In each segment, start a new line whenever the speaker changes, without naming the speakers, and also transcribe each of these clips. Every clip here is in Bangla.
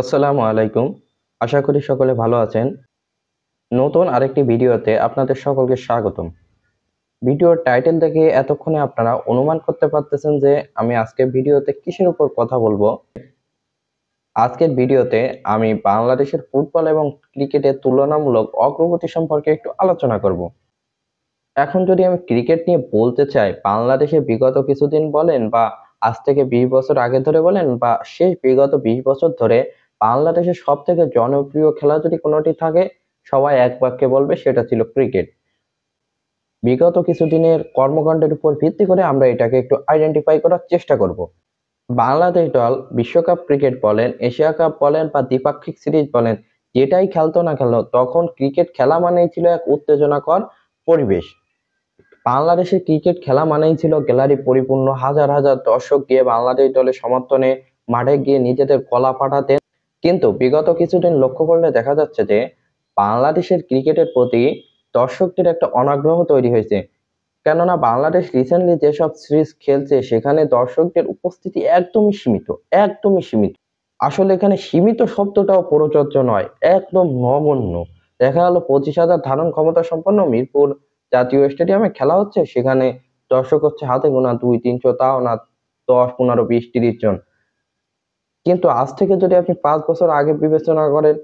আসসালামু আলাইকুম। আশা করি সকলে ভালো আছেন। নতুন আরেকটি ভিডিওতে আপনাদের সকলকে স্বাগতম। ভিডিওর টাইটেল দেখে এতক্ষণে আপনারা অনুমান করতে পারতেছেন যে আমি আজকের ভিডিওতে কিসের উপর কথা বলবো। আজকের ভিডিওতে আমি বাংলাদেশের ফুটবল এবং ক্রিকেটের তুলনামূলক অগ্রগতি সম্পর্কে একটু আলোচনা করব। এখন যদি আমি ক্রিকেট নিয়ে বলতে চাই, বাংলাদেশে বিগত কিছুদিন বলেন বা আজ থেকে 20 বছর আগে ধরে বলেন বা শেষ বিগত 20 বছর ধরে বাংলাদেশের সব থেকে জনপ্রিয় খেলা যদি কোনোটি থাকে, সবাই এক বাক্যে বলবে সেটা ছিল ক্রিকেট। বিগত কিছুদিনের কর্মকাণ্ডের উপর ভিত্তি করে আমরা এটাকে একটু আইডেন্টিফাই করার চেষ্টা করব। বাংলাদেশ দল বিশ্বকাপ ক্রিকেট বলেন, এশিয়া কাপ বলেন বা দ্বিপাক্ষিক সিরিজ বলেন, যেটাই খেলতো না কেন তখন ক্রিকেট খেলা মানেই ছিল এক উত্তেজনাকর পরিবেশ। বাংলাদেশের ক্রিকেট খেলা মানেই ছিল গ্যালারি পরিপূর্ণ, হাজার হাজার দর্শক গিয়ে বাংলাদেশ দলের সমর্থনে মাঠে গিয়ে নিজেদের গলা ফাটাতেন। কিন্তু বিগত কিছুদিন লক্ষ্য করলে দেখা যাচ্ছে যে বাংলাদেশের ক্রিকেটের প্রতি দর্শকদের একটা অনাগ্রহ তৈরি হয়েছে। কেননা বাংলাদেশ রিসেন্টলি যেসব সিরিজ খেলছে সেখানে দর্শকদের উপস্থিতি একদমই সীমিত, একদমই সীমিত। আসলে এখানে সীমিত শব্দটাও প্রযোজ্য নয়, একদম নগণ্য। দেখা গেল 25,000 ধারণ ক্ষমতা সম্পন্ন মিরপুর জাতীয় স্টেডিয়ামে খেলা হচ্ছে, সেখানে দর্শক হচ্ছে হাতে গোনা 200-300, তাও না 10, 15, 20, 30 জন। কিন্তু আজ থেকে যদি আপনি 5 বছর আগে বিবেচনা করেন,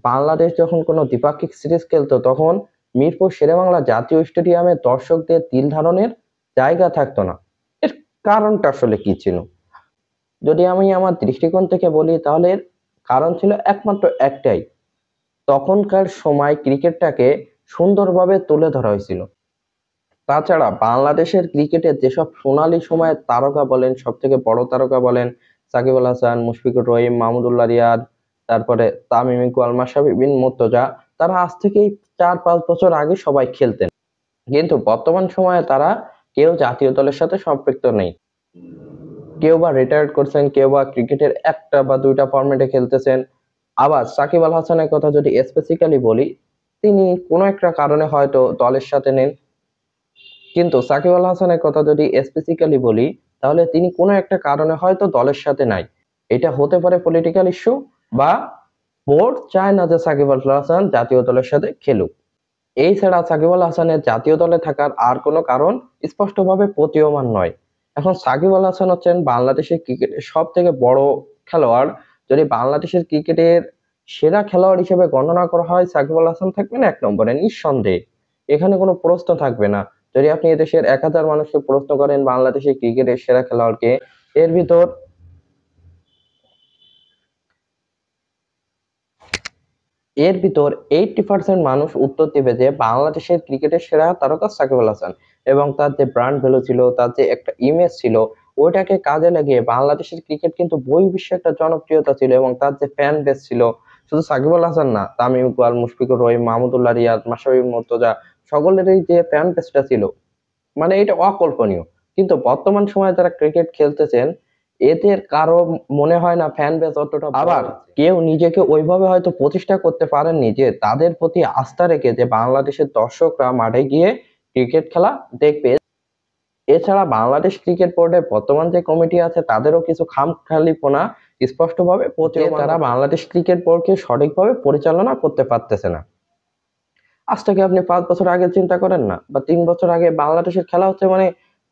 বাংলাদেশ যখন কোনো দ্বিপাক্ষিক সিরিজ খেলতো তখন মিরপুর শেরেবাংলা জাতীয় স্টেডিয়ামে দর্শকদের তিল ধারণের জায়গা থাকতো না। এর কারণটা আসলে কি ছিল? যদি আমি আমার দৃষ্টিকোণ থেকে বলি তাহলে এর কারণ ছিল একমাত্র একটাই। তখনকার সময় ক্রিকেটটাকে সুন্দরভাবে তুলে ধরা হয়েছিল। তাছাড়া বাংলাদেশের ক্রিকেটের যেসব সোনালী সময়ের তারকা বলেন, সব থেকে বড় তারকা বলেন, সাকিব আল হাসান, মুশফিকুর রহিম, মাহমুদুল্লাহ রিয়াদ, তারপরে তামিম ইকবাল, মাশরাফি বিন মুর্তজা, তারা আজ থেকেই 4-5 বছর আগে সবাই খেলতেন। কিন্তু বর্তমান সময়ে তারা কেউ জাতীয় দলের সাথে সম্পৃক্ত নেই। কেউ বা রিটায়ার্ড করছেন, কেউ বা ক্রিকেটের একটা বা দুইটা ফরম্যাটে খেলতেছেন। আবার সাকিব আল হাসানের কথা যদি স্পেসিক্যালি বলি, তিনি কোনো একটা কারণে হয়তো দলের সাথে নেন। কিন্তু সাকিব আল হাসানের কথা যদি স্পেসিক্যালি বলি, তাহলে তিনি কোনো একটা কারণে হয়তো দলের সাথে নাই। এটা হতে পারে পলিটিক্যাল ইস্যু, বা বোর্ড চায় না যে সাকিব আল হাসান জাতীয় দলের সাথে খেলুক। এই ছাড়া সাকিব আল হাসানের জাতীয় দলে থাকার আর কোনো কারণ স্পষ্টভাবে প্রতীয়মান নয়। এখন সাকিব আল হাসান হচ্ছেন বাংলাদেশের ক্রিকেটের সব থেকে বড় খেলোয়াড়। যদি বাংলাদেশের ক্রিকেটের সেরা খেলোয়াড় হিসেবে গণনা করা হয়, সাকিব আল হাসান থাকবেন 1 নম্বরে নিঃসন্দেহে। এখানে কোনো প্রশ্ন থাকবে না। যদি আপনি এদেশের 1,000 মানুষকে প্রশ্ন করেন বাংলাদেশের ক্রিকেটের সেরা খেলোয়াড়কে, এর ভিতর এর ভিতর 80% মানুষ উত্তর দিবে যে বাংলাদেশের ক্রিকেটের সেরা তারকা সাকিব আল হাসান। এবং তার যে ব্র্যান্ড ভ্যালু ছিল, তার যে একটা ইমেজ ছিল, ওইটাকে কাজে লাগিয়ে বাংলাদেশের ক্রিকেট কিন্তু বহির্বিশ্বে একটা জনপ্রিয়তা ছিল। এবং তার যে ফ্যান বেস ছিল, শুধু সাকিব আল হাসান না, তামিম ইকবাল, মুশফিকুর রহিম, মাহমুদুল্লাহ রিয়াদ, মাশরাফি বিন মুর্তজা, সকলেরই যে ফ্যান বেসটা ছিল, মানে এটা অকল্পনীয়। কিন্তু বর্তমান সময়ে যারা ক্রিকেট খেলতেছেন, এদের কারো মনে হয় না ফ্যান বেস অতটা বড়
আবার
আছে। কেউ নিজেকে ওইভাবে হয়তো প্রতিষ্ঠা করতে পারেননি যে তাদের প্রতি আস্থা রেখে যে বাংলাদেশের দর্শকরা মাঠে গিয়ে ক্রিকেট খেলা দেখবে। এছাড়া বাংলাদেশ ক্রিকেট বোর্ডের বর্তমান যে কমিটি আছে তাদেরও কিছু খামখেয়ালিপনা স্পষ্টভাবে প্রতীয়মান, তারা বাংলাদেশ ক্রিকেট বোর্ডকে সঠিকভাবে পরিচালনা করতে পারতেছে না। আজ থেকে আপনি 5 বছর আগে চিন্তা করেন না, বা 3 বছর আগে বাংলাদেশের খেলা হচ্ছে মানে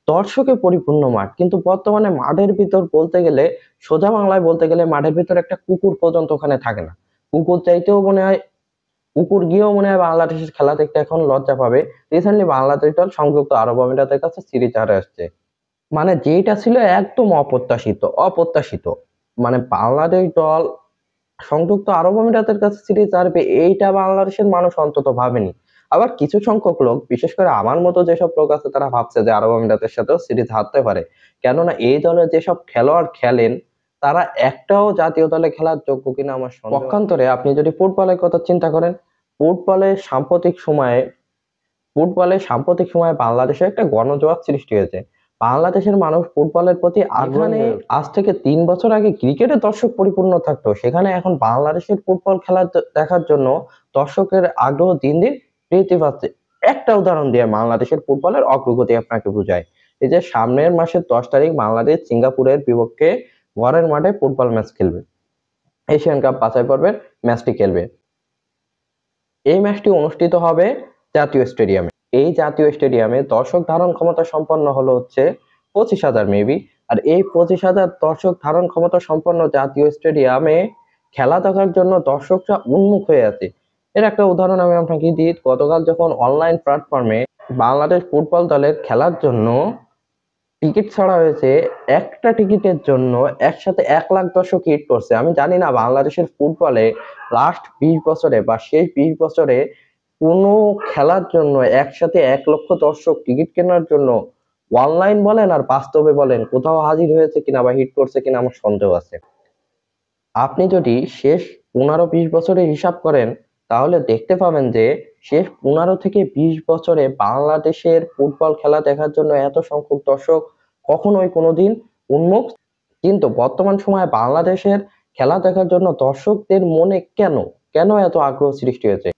দর্শকে পরিপূর্ণ মাঠ। কিন্তু বর্তমানে মাঠের ভিতর বলতে গেলে, সোজা বাংলায় বলতে গেলে, মাঠের ভিতর একটা কুকুর পর্যন্ত ওখানে থাকে না। কুকুর চাইতেও মনে হয়, কুকুর গিয়েও মনে হয় বাংলাদেশের খেলা দেখতে এখন লজ্জা পাবে। রিসেন্টলি বাংলাদেশ দল সংযুক্ত আরব আমিরাতের কাছে সিরিজ হারে আসছে। মানে যেটা ছিল একদম অপ্রত্যাশিত, অপ্রত্যাশিত। মানে বাংলাদেশ দল সংযুক্ত আরব আমিরাতের কাছে সিরিজ হারবে, এইটা বাংলাদেশের মানুষ অন্তত ভাবেনি। আবার কিছু সংখ্যক লোক, বিশেষ করে আমার মতো যেসব লোক আছে, তারা ভাবছে যে আরব আমিরাতের সাথেও সিরিজ হারতে পারে। কেননা এই দলের যেসব খেলোয়াড় খেলেন, তারা একটাও জাতীয় দলে খেলার যোগ্য কিনা আমার সন্দেহ। পক্ষান্তরে আপনি যদি ফুটবলের কথা চিন্তা করেন, ফুটবলে সাম্প্রতিক সময়ে বাংলাদেশে একটা গণজোয়ার সৃষ্টি হয়েছে। বাংলাদেশের মানুষ ফুটবলের প্রতি আগ্রহী। আজ থেকে 3 বছর আগে ক্রিকেটের দর্শক পরিপূর্ণ থাকতো, সেখানে এখন বাংলাদেশের ফুটবল খেলা দেখার জন্য দর্শকের আগ্রহ দিন দিন বৃদ্ধি পাচ্ছে। একটা উদাহরণ দিয়ে বাংলাদেশের ফুটবলের অগ্রগতি আপনাকে বুঝায়। এই যে সামনের মাসের 10 তারিখ বাংলাদেশ সিঙ্গাপুরের বিপক্ষে ঘরের মাঠে ফুটবল ম্যাচ খেলবে। এশিয়ান কাপ বাছাই পর্বের ম্যাচটি খেলবে। এই ম্যাচটি অনুষ্ঠিত হবে জাতীয় স্টেডিয়ামে। এই জাতীয় স্টেডিয়ামে দর্শক ধারণ ক্ষমতা সম্পন্ন হলো হচ্ছে 25,000 মেবি। আর এই 25,000 দর্শক ধারণ ক্ষমতা সম্পন্ন জাতীয় স্টেডিয়ামে খেলা দেখার জন্য দর্শকরা উন্মুখ হয়ে আছে। এর একটা উদাহরণ আমি আপনাকে দিই। গতকাল যখন অনলাইন প্ল্যাটফর্মে বাংলাদেশ ফুটবল দলের খেলার জন্য টিকিট ছাড়া হয়েছে, একটা টিকিটের জন্য একসাথে 1 লাখ দর্শক হিট করছে। আমি জানি না বাংলাদেশের ফুটবলে লাস্ট 20 বছরে বা শেষ 20 বছরে কোনো খেলার জন্য একসাথে 1 লক্ষ দর্শক টিকিট কেনার জন্য অনলাইন বলেন আর বাস্তবে বলেন কোথাও হাজির হয়েছে কিনা বা হিট করছে কিনা আমার সন্দেহ আছে। আপনি যদি শেষ 15-20 বছরের হিসাব করেন তাহলে দেখতে পাবেন যে শেষ 15 থেকে 20 বছরে বাংলাদেশের ফুটবল খেলা দেখার জন্য এত সংখ্যক দর্শক কখনোই কোনোদিন উন্মুখ। কিন্তু বর্তমান সময়ে বাংলাদেশের খেলা দেখার জন্য দর্শকদের মনে কেন এত আগ্রহ সৃষ্টি হয়েছে?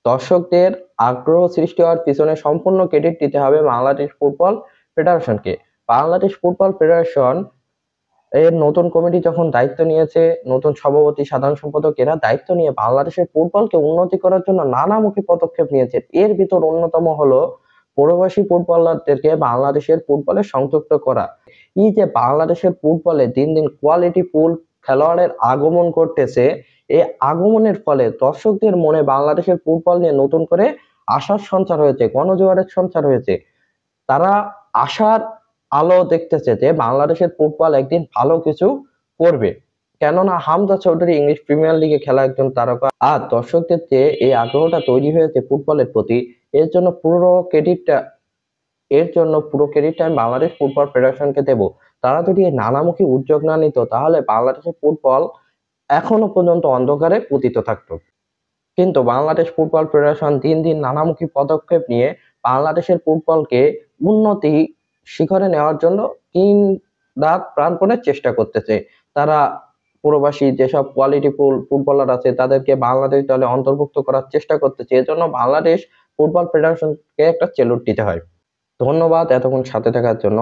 দর্শকদের আগ্রহ সৃষ্টি হওয়ার পিছনে সম্পূর্ণ ক্রেডিট দিতে হবে বাংলাদেশ ফুটবল ফেডারেশনকে। বাংলাদেশ ফুটবল ফেডারেশন এর নতুন কমিটি যখন দায়িত্ব নিয়েছে, নতুন সভাপতি সাধারণ সম্পাদক এরা দায়িত্ব নিয়ে বাংলাদেশের ফুটবলকে উন্নতি করার জন্য নানামুখী পদক্ষেপ নিয়েছে। এর ভিতর অন্যতম হলো প্রবাসী ফুটবলারদেরকে বাংলাদেশের ফুটবলে সংযুক্ত করা। এই যে বাংলাদেশের ফুটবলে দিন দিন কোয়ালিটি ফুল খেলোয়াড়ের আগমন করতেছে, এই আগমনের ফলে দর্শকদের মনে বাংলাদেশের ফুটবল নিয়ে নতুন করে আশার সঞ্চার হয়েছে, গণজোয়ারের সঞ্চার হয়েছে। তারা আশার আলো দেখতেছে যে বাংলাদেশের ফুটবল একদিন ভালো কিছু করবে। কেননা হামজা চৌধুরী ইংলিশ প্রিমিয়ার লিগে খেলা একজন তারকা। আর দর্শকদের যে এই আগ্রহটা তৈরি হয়েছে ফুটবলের প্রতি, এর জন্য পুরো ক্রেডিটটা আমি বাংলাদেশ ফুটবল ফেডারেশনকে দেব। তারা যদি এই নানামুখী উদ্যোগ না নিত তাহলে বাংলাদেশের ফুটবল এখনো পর্যন্ত অন্ধকারে পতিত থাকতো। কিন্তু বাংলাদেশ ফুটবল ফেডারেশন দিন দিন নানামুখী পদক্ষেপ নিয়ে বাংলাদেশের ফুটবলকে উন্নতি শিখরে নেওয়ার জন্য দিন রাত প্রাণপণে চেষ্টা করতেছে। তারা প্রবাসী যেসব কোয়ালিটি ফুটবলার আছে তাদেরকে বাংলাদেশ দলে অন্তর্ভুক্ত করার চেষ্টা করতেছে। এজন্য বাংলাদেশ ফুটবল ফেডারেশনকে একটা সেলুট দিতে হয়। ধন্যবাদ এতক্ষণ সাথে থাকার জন্য।